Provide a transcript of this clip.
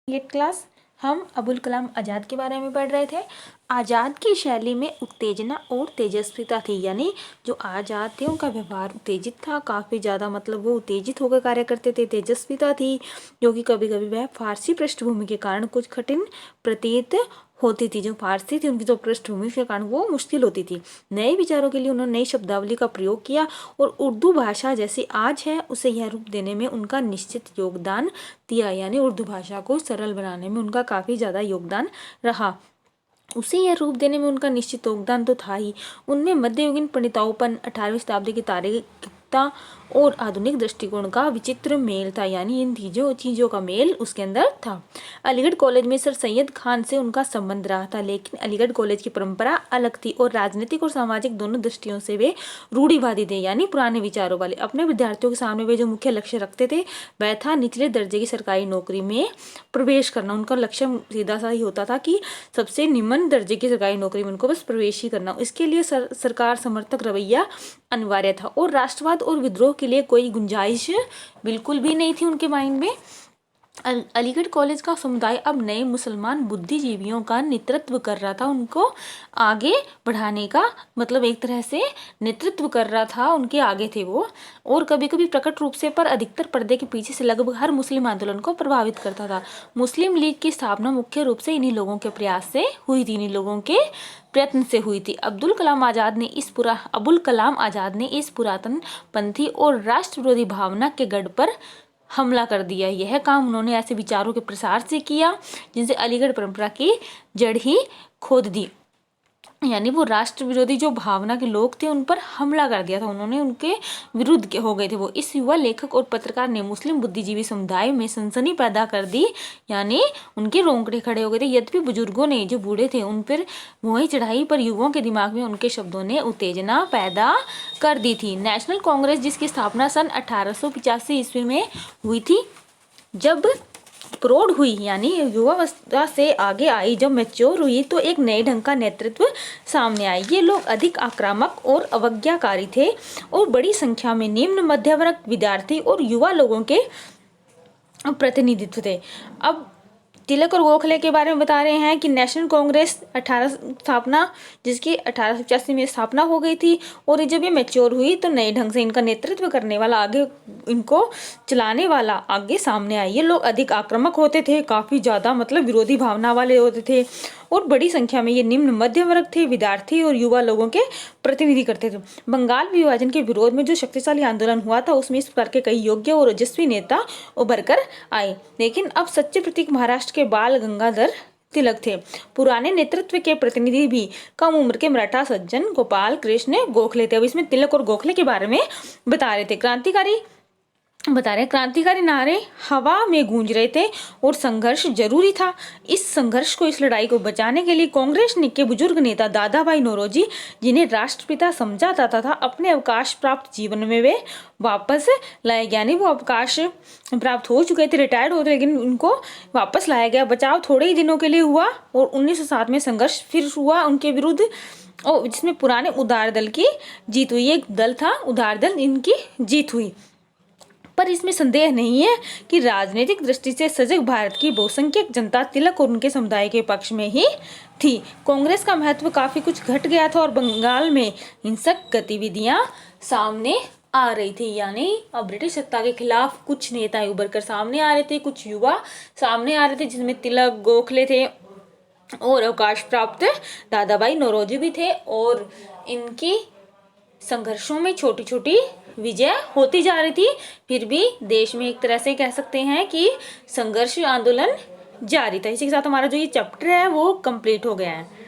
ये क्लास हम अबुल कलाम आज़ाद के बारे में पढ़ रहे थे। आज़ाद की शैली में उत्तेजना और तेजस्विता थी, यानी जो आज़ाद थे उनका व्यवहार उत्तेजित था, काफ़ी ज़्यादा मतलब वो उत्तेजित होकर कार्य करते थे। तेजस्विता थी जो कि कभी कभी वह फारसी पृष्ठभूमि के कारण कुछ कठिन प्रतीत होती थी। जो फारसी थी उनकी जो पृष्ठभूमि के कारण वो मुश्किल होती थी। नए विचारों के लिए उन्होंने नई शब्दावली का प्रयोग किया और उर्दू भाषा जैसी आज है उसे यह रूप देने में उनका निश्चित योगदान दिया, यानी उर्दू भाषा को सरल बनाने में उनका काफ़ी ज़्यादा योगदान रहा। उसे यह रूप देने में उनका निश्चित योगदान तो था ही। उनमें मध्ययुगीन पंडिताओपन, 18वीं शताब्दी की तार्किकता और आधुनिक दृष्टिकोण का विचित्र मेल था, यानी इन चीज़ों का मेल उसके अंदर था। अलीगढ़ कॉलेज में सर सैयद खान से उनका संबंध रहा था, लेकिन अलीगढ़ कॉलेज की परंपरा अलग थी और राजनीतिक और सामाजिक दोनों दृष्टियों से वे रूढ़िवादी थे, यानी पुराने विचारों वाले। अपने विद्यार्थियों के सामने वे जो मुख्य लक्ष्य रखते थे वह था निचले दर्जे की सरकारी नौकरी में प्रवेश करना। उनका लक्ष्य सीधा सा ही होता था कि सबसे निम्न दर्जे की सरकारी नौकरी में उनको बस प्रवेश ही करना। इसके लिए सरकार समर्थक रवैया अनिवार्य था और राष्ट्रवाद और विद्रोह के लिए कोई गुंजाइश बिल्कुल भी नहीं थी उनके माइंड में। अलीगढ़ कॉलेज का समुदाय अब नए मुसलमान बुद्धिजीवियों का नेतृत्व कर रहा था, उनको आगे बढ़ाने का मतलब एक तरह से नेतृत्व कर रहा था, उनके आगे थे वो। और कभी कभी प्रकट रूप से पर अधिकतर पर्दे के पीछे से लगभग हर मुस्लिम आंदोलन को प्रभावित करता था। मुस्लिम लीग की स्थापना मुख्य रूप से इन्हीं लोगों के प्रयास से हुई थी, इन्हीं लोगों के प्रयत्न से हुई थी। अबुल कलाम आज़ाद ने इस पुरातन पंथी और राष्ट्र विरोधी भावना के गढ़ पर हमला कर दिया। यह काम उन्होंने ऐसे विचारों के प्रसार से किया जिनसे अलीगढ़ परंपरा की जड़ ही खोद दी, यानी वो राष्ट्र विरोधी जो भावना के लोग थे उन पर हमला कर दिया था, उन्होंने उनके विरुद्ध हो गए थे वो। इस युवा लेखक और पत्रकार ने मुस्लिम बुद्धिजीवी समुदाय में सनसनी पैदा कर दी, यानी उनके रोंगटे खड़े हो गए थे। यद्यपि बुजुर्गों ने जो बूढ़े थे उन पर वही चढ़ाई, पर युवाओं के दिमाग में उनके शब्दों ने उत्तेजना पैदा कर दी थी। नेशनल कांग्रेस जिसकी स्थापना सन 1885 ईस्वी में हुई थी, जब प्रौढ़ हुई यानी युवावस्था से आगे आई, जब मैच्योर हुई तो एक नए ढंग का नेतृत्व सामने आया। ये लोग अधिक आक्रामक और अवज्ञाकारी थे और बड़ी संख्या में निम्न मध्य वर्ग, विद्यार्थी और युवा लोगों के प्रतिनिधित्व थे। अब तिलक और गोखले के बारे में बता रहे हैं कि नेशनल कांग्रेस जिसकी 1885 में स्थापना हो गई थी, और जब ये मैच्योर हुई तो नए ढंग से इनका नेतृत्व करने वाला, आगे इनको चलाने वाला आगे सामने आए। ये लोग अधिक आक्रामक होते थे, काफ़ी ज़्यादा मतलब विरोधी भावना वाले होते थे और बड़ी संख्या में ये निम्न मध्य वर्ग थे, विद्यार्थी और युवा लोगों के प्रतिनिधि करते थे। बंगाल विभाजन के विरोध में जो शक्तिशाली आंदोलन हुआ था उसमें इस प्रकार के कई योग्य और ओजस्वी नेता उभर कर आए, लेकिन अब सच्चे प्रतीक महाराष्ट्र के बाल गंगाधर तिलक थे। पुराने नेतृत्व के प्रतिनिधि भी कम उम्र के मराठा सज्जन गोपाल कृष्ण गोखले थे। अब इसमें तिलक और गोखले के बारे में बता रहे थे। क्रांतिकारी नारे हवा में गूंज रहे थे और संघर्ष जरूरी था। इस लड़ाई को बचाने के लिए कांग्रेस के बुजुर्ग नेता दादा भाई नौरोजी, जिन्हें राष्ट्रपिता समझा जाता था, अपने अवकाश प्राप्त जीवन में वे वापस लाए गया। नहीं, वो अवकाश प्राप्त हो चुके थे, रिटायर्ड हो, लेकिन उनको वापस लाया गया। बचाव थोड़े ही दिनों के लिए हुआ और 1907 में संघर्ष फिर हुआ उनके विरुद्ध, और जिसमें पुराने उदार दल की जीत हुई। एक दल था उदार दल, इनकी जीत हुई। पर इसमें संदेह नहीं है कि राजनीतिक दृष्टि से सजग भारत की बहुसंख्यक जनता तिलक और उनके समुदाय के पक्ष में ही थी। कांग्रेस का महत्व काफी कुछ घट गया था और बंगाल में हिंसक गतिविधियां सामने आ रही थी, यानी अब ब्रिटिश सत्ता के खिलाफ कुछ नेता उभर कर सामने आ रहे थे, कुछ युवा सामने आ रहे थे, जिसमें तिलक, गोखले थे और अवकाश प्राप्त दादा भाई नौरोजी भी थे। और इनकी संघर्षों में छोटी छोटी विजय होती जा रही थी, फिर भी देश में एक तरह से कह सकते हैं कि संघर्ष आंदोलन जारी था। इसी के साथ हमारा जो ये चैप्टर है वो कंप्लीट हो गया है।